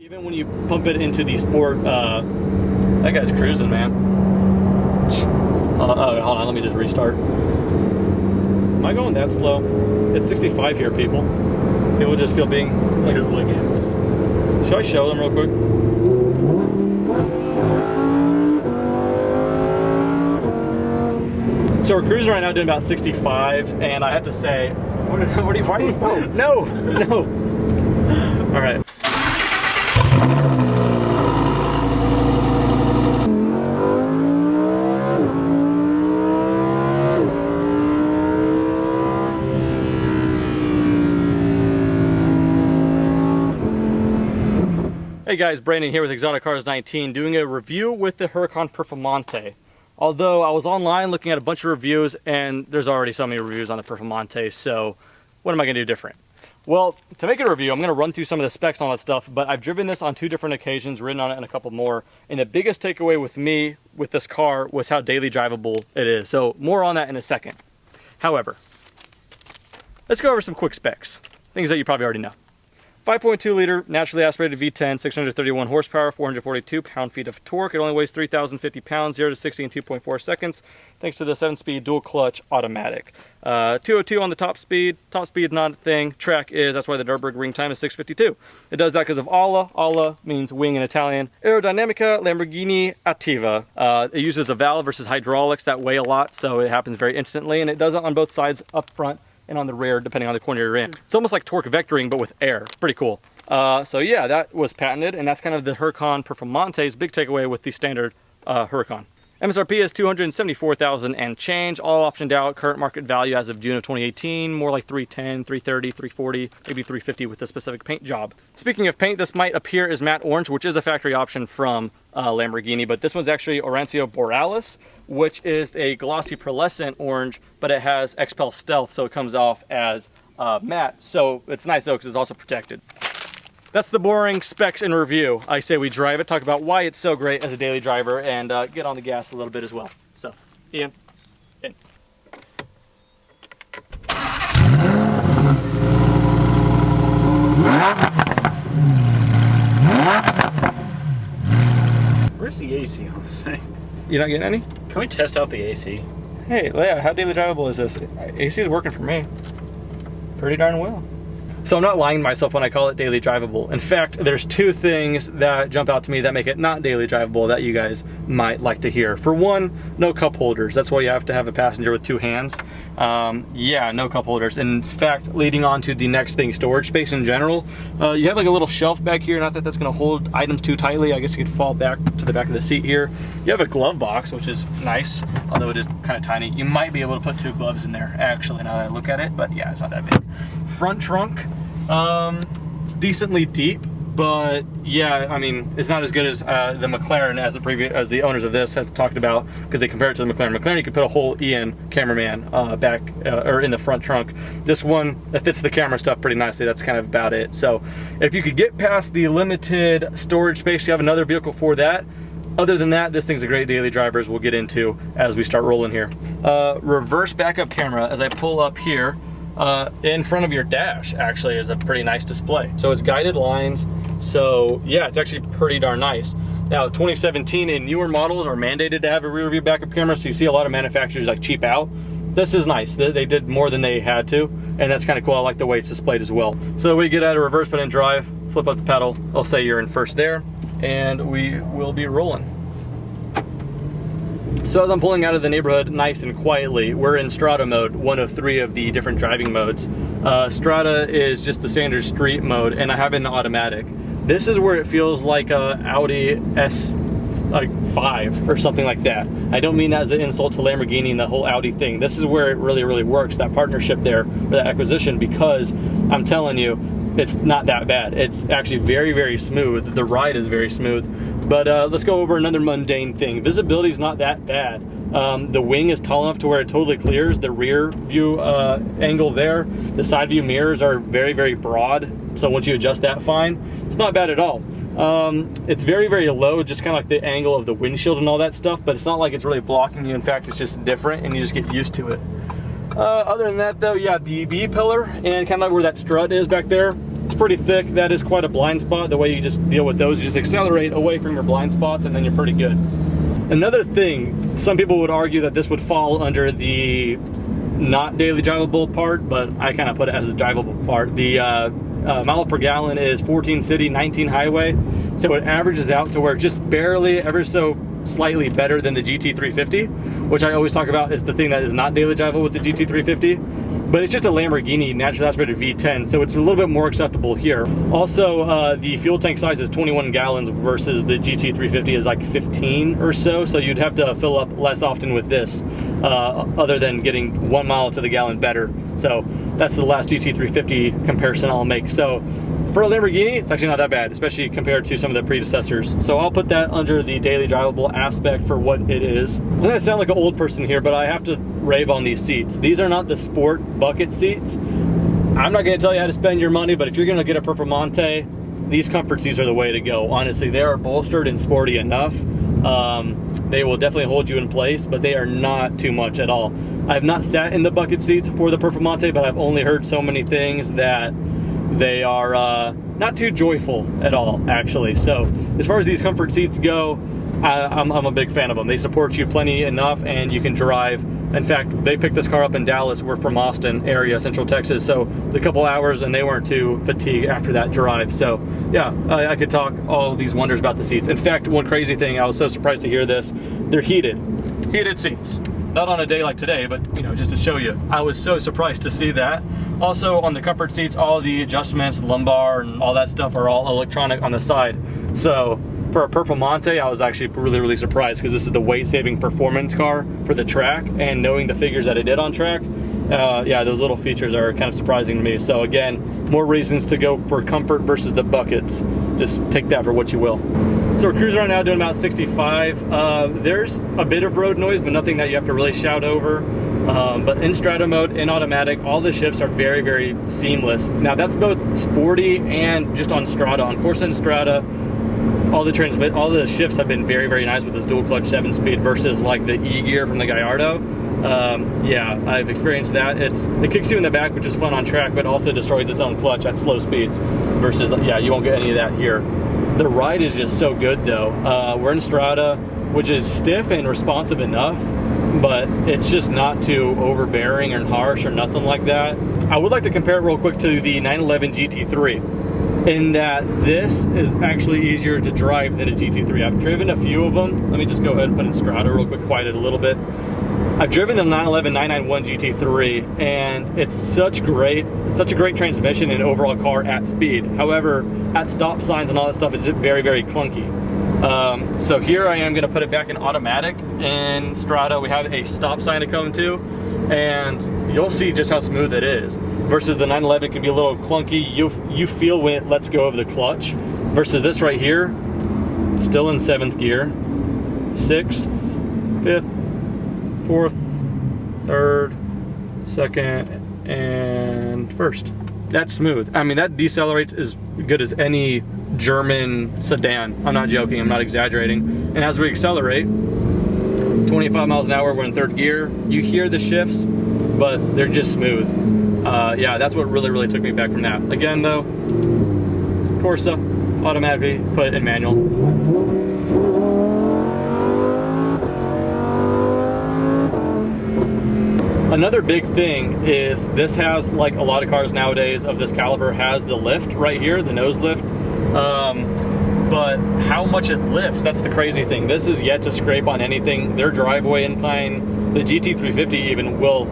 Even when you pump it into the sport, that guy's cruising, man. Hold on, let me just restart. Am I going that slow? It's 65 here, people. People just feel being like hooligans. Should I show them real quick? So we're cruising right now doing about 65, and I have to say, why are you, no. All right. Hey guys, Brandon here with Exotic Cars 19 doing a review with the Huracan Performante. Although I was online looking at a bunch of reviews and there's already so many reviews on the Performante, so what am I going to do different? Well, to make it a review, I'm going to run through some of the specs and all that stuff, but I've driven this on 2 different occasions, ridden on it and a couple more, and the biggest takeaway with me with this car was how daily drivable it is. So more on that in a second. However, let's go over some quick specs, things that you probably already know. 5.2 liter naturally aspirated V10, 631 horsepower, 442 pound-feet of torque. It only weighs 3,050 pounds, 0 to 60 in 2.4 seconds, thanks to the 7-speed dual clutch automatic. 202 on the top speed. Top speed not a thing. Track is, that's why the Nürburgring ring time is 6:52. It does that because of Alla. Alla means wing in Italian. Aerodynamica Lamborghini Attiva. It uses a valve versus hydraulics that weigh a lot, so it happens very instantly, and it does it on both sides, up front and on the rear, depending on the corner you're in. It's almost like torque vectoring, but with air. It's pretty cool. So yeah, that was patented, and that's kind of the Huracan Performante's big takeaway with the standard Huracan. MSRP is $274,000 and change, all optioned out. Current market value as of June of 2018, more like $310, $330, $340, maybe $350 with the specific paint job. Speaking of paint, this might appear as matte orange, which is a factory option from Lamborghini, but this one's actually Orancio Borealis, which is a glossy pearlescent orange, but it has XPEL Stealth, so it comes off as matte. So it's nice though, because it's also protected. That's the boring specs and review. I say we drive it, talk about why it's so great as a daily driver, and get on the gas a little bit as well. So, Ian, in. Where's the AC on this thing? You're not getting any? Can we test out the AC? Hey, Leia, how daily drivable is this? AC is working for me pretty darn well. So I'm not lying to myself when I call it daily drivable. In fact, there's 2 things that jump out to me that make it not daily drivable that you guys might like to hear. For one, no cup holders. That's why you have to have a passenger with 2 hands. Yeah, no cup holders. In fact, leading on to the next thing, storage space in general. You have like a little shelf back here. Not that that's gonna hold items too tightly. I guess you could fall back to the back of the seat here. You have a glove box, which is nice, although it is kind of tiny. You might be able to put 2 gloves in there, actually, now that I look at it, but yeah, it's not that big. Front trunk. It's decently deep, but yeah, I mean, it's not as good as the McLaren as the owners of this have talked about, because they compare it to the McLaren. McLaren, you could put a whole Ian cameraman back or in the front trunk. This one, that fits the camera stuff pretty nicely. That's kind of about it. So if you could get past the limited storage space, you have another vehicle for that. Other than that, this thing's a great daily driver, as we'll get into as we start rolling here. Reverse backup camera, as I pull up here, in front of your dash actually is a pretty nice display. So it's guided lines, so yeah, it's actually pretty darn nice. Now 2017 and newer models are mandated to have a rear view backup camera, so you see a lot of manufacturers like cheap out. This is nice. They did more than they had to, and that's kind of cool. I like the way it's displayed as well. So we get out of reverse, put in drive, flip up the pedal. I'll say you're in first there, and we will be rolling. So as I'm pulling out of the neighborhood nice and quietly, we're in Strada mode, one of 3 of the different driving modes. Strada is just the standard street mode, and I have it in automatic. This is where it feels like a Audi S5 or something like that. I don't mean that as an insult to Lamborghini and the whole Audi thing. This is where it really, really works, that partnership there, or that acquisition, because I'm telling you, it's not that bad. It's actually very, very smooth. The ride is very smooth. But let's go over another mundane thing. Visibility is not that bad. The wing is tall enough to where it totally clears. The rear view angle there, the side view mirrors are very, very broad. So once you adjust that fine, it's not bad at all. It's very, very low, just kind of like the angle of the windshield and all that stuff, but it's not like it's really blocking you. In fact, it's just different and you just get used to it. Other than that though, yeah, the B pillar and kind of where that strut is back there, It's pretty thick. That is quite a blind spot. The way you just deal with those, you just accelerate away from your blind spots and then you're pretty good. Another thing, some people would argue that this would fall under the not daily drivable part, but I kind of put it as a drivable part. The mile per gallon is 14 city, 19 highway. So it averages out to where it's just barely, ever so slightly better than the GT350, which I always talk about is the thing that is not daily drivable with the GT350. But it's just a Lamborghini naturally aspirated V10, so it's a little bit more acceptable here. Also, the fuel tank size is 21 gallons versus the GT350 is like 15 or so you'd have to fill up less often with this, other than getting 1 mile to the gallon better. So that's the last GT350 comparison I'll make. So for a Lamborghini, it's actually not that bad, especially compared to some of the predecessors. So I'll put that under the daily drivable aspect for what it is. I'm gonna sound like an old person here, but I have to rave on these seats. These are not the sport bucket seats. I'm not gonna tell you how to spend your money, but if you're gonna get a Performante, these comfort seats are the way to go. Honestly, they are bolstered and sporty enough. They will definitely hold you in place, but they are not too much at all. I have not sat in the bucket seats for the Performante, but I've only heard so many things that they are not too joyful at all, actually. So as far as these comfort seats go, I'm a big fan of them. They support you plenty enough and you can drive. In fact, they picked this car up in Dallas. We're from Austin area, Central Texas. So a couple hours and they weren't too fatigued after that drive. So yeah, I could talk all these wonders about the seats. In fact, one crazy thing, I was so surprised to hear this, they're heated seats. Not on a day like today, but you know, just to show you, I was so surprised to see that. Also on the comfort seats, all the adjustments, lumbar and all that stuff are all electronic on the side. So for a Performante, I was actually really surprised because this is the weight-saving performance car for the track, and knowing the figures that it did on track, yeah, those little features are kind of surprising to me. So again, more reasons to go for comfort versus the buckets. Just take that for what you will. So we're cruising right now doing about 65. There's a bit of road noise, but nothing that you have to really shout over. But in strata mode, in automatic, all the shifts are very seamless. Now that's both sporty and just on strata. On Corsa and strata, all the shifts have been very nice with this dual clutch 7-speed versus like the E-gear from the Gallardo. Yeah, I've experienced that. It kicks you in the back, which is fun on track, but also destroys its own clutch at slow speeds versus, yeah, you won't get any of that here. The ride is just so good though. We're in strata, which is stiff and responsive enough, but it's just not too overbearing and harsh or nothing like that. I would like to compare it real quick to the 911 GT3 in that this is actually easier to drive than a GT3. I've driven a few of them. Let me just go ahead and put in strata real quick, quiet it a little bit. I've driven the 911 991 GT3 and it's such a great transmission and overall car at speed. However, at stop signs and all that stuff, it's very clunky. So here I am going to put it back in automatic. In strata, we have a stop sign to come to, and you'll see just how smooth it is. Versus the 911 can be a little clunky. You feel when it lets go of the clutch. Versus this right here, still in 7th gear, 6th, 5th, 4th, 3rd, 2nd, and 1st. That's smooth. I mean, that decelerates as good as any German sedan. I'm not joking, I'm not exaggerating. And as we accelerate, 25 miles an hour, we're in 3rd gear. You hear the shifts, but they're just smooth. Yeah, that's what really took me back from that. Again though, Corsa, automatically put in manual. Another big thing is this has, like a lot of cars nowadays of this caliber, has the lift right here, the nose lift. But how much it lifts, that's the crazy thing. This is yet to scrape on anything. Their driveway incline, the GT350 even will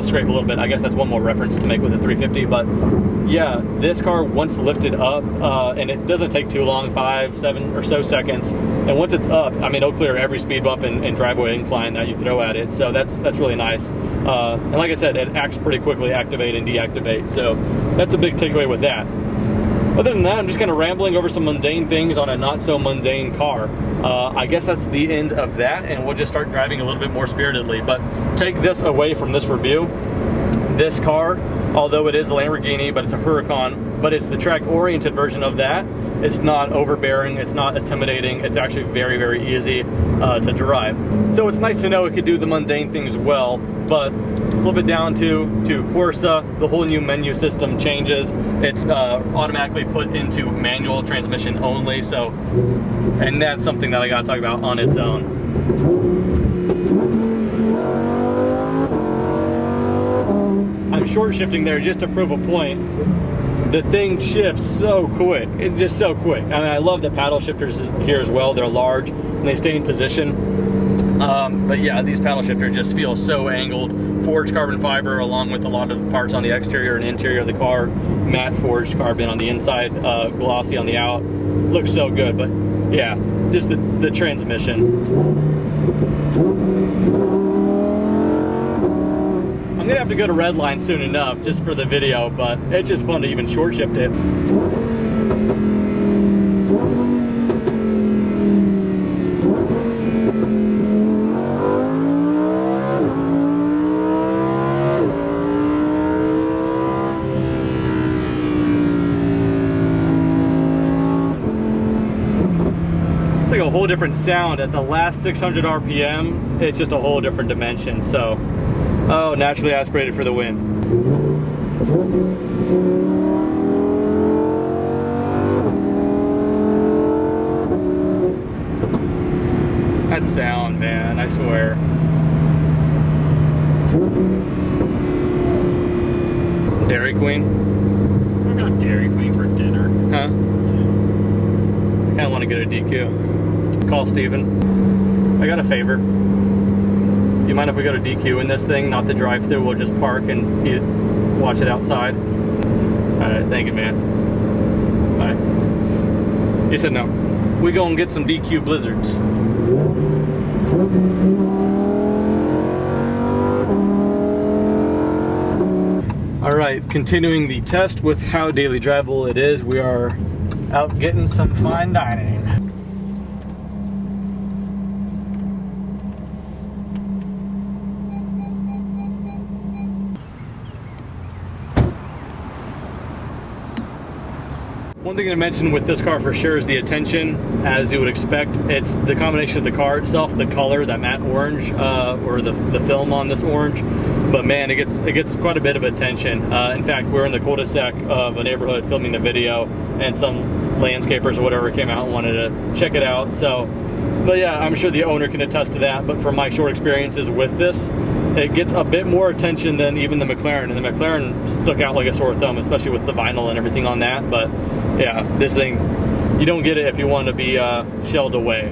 scrape a little bit. I guess that's one more reference to make with the 350, but yeah, this car once lifted up, and it doesn't take too long, 5-7 or so seconds, and once it's up, I mean, it'll clear every speed bump and driveway incline that you throw at it. So that's really nice. And like I said, it acts pretty quickly, activate and deactivate. So that's a big takeaway with that. Other than that, I'm just kind of rambling over some mundane things on a not so mundane car. I guess that's the end of that, and we'll just start driving a little bit more spiritedly. But take this away from this review. This car, although it is a Lamborghini, but it's a Huracan, but it's the track-oriented version of that. It's not overbearing, it's not intimidating, it's actually very easy to drive. So it's nice to know it could do the mundane things well, but flip it down to Corsa, the whole new menu system changes. It's automatically put into manual transmission only, so, and that's something that I gotta talk about on its own. I'm short shifting there just to prove a point. The thing shifts so quick. It's just so quick. I mean, I love the paddle shifters here as well. They're large and they stay in position. But yeah, these paddle shifters just feel so angled. Forged carbon fiber along with a lot of parts on the exterior and interior of the car. Matte forged carbon on the inside, glossy on the out. Looks so good, but yeah, just the transmission. I'm gonna have to go to Redline soon enough just for the video, but it's just fun to even short shift it. It's like a whole different sound at the last 600 RPM. It's just a whole different dimension. So, oh, naturally aspirated for the win. That sound, man, I swear. Dairy Queen? I'm going Dairy Queen for dinner. Huh? I kind of want to get a DQ. Call Steven. I got a favor. You mind if we go to DQ in this thing, not the drive-thru? We'll just park and eat it, watch it outside. All right, thank you, man. Bye. He said no. We go and get some DQ blizzards. All right, continuing the test with how daily drivable it is. We are out getting some fine dining. One thing to mention with this car for sure is the attention, as you would expect. It's the combination of the car itself, the color, that matte orange, or the film on this orange. But man, it gets quite a bit of attention. In fact, we're in the cul-de-sac of a neighborhood filming the video, and some landscapers or whatever came out and wanted to check it out. So, but yeah, I'm sure the owner can attest to that. But from my short experiences with this, it gets a bit more attention than even the McLaren, and the McLaren stuck out like a sore thumb, especially with the vinyl and everything on that. But yeah, this thing, you don't get it if you want to be shelled away.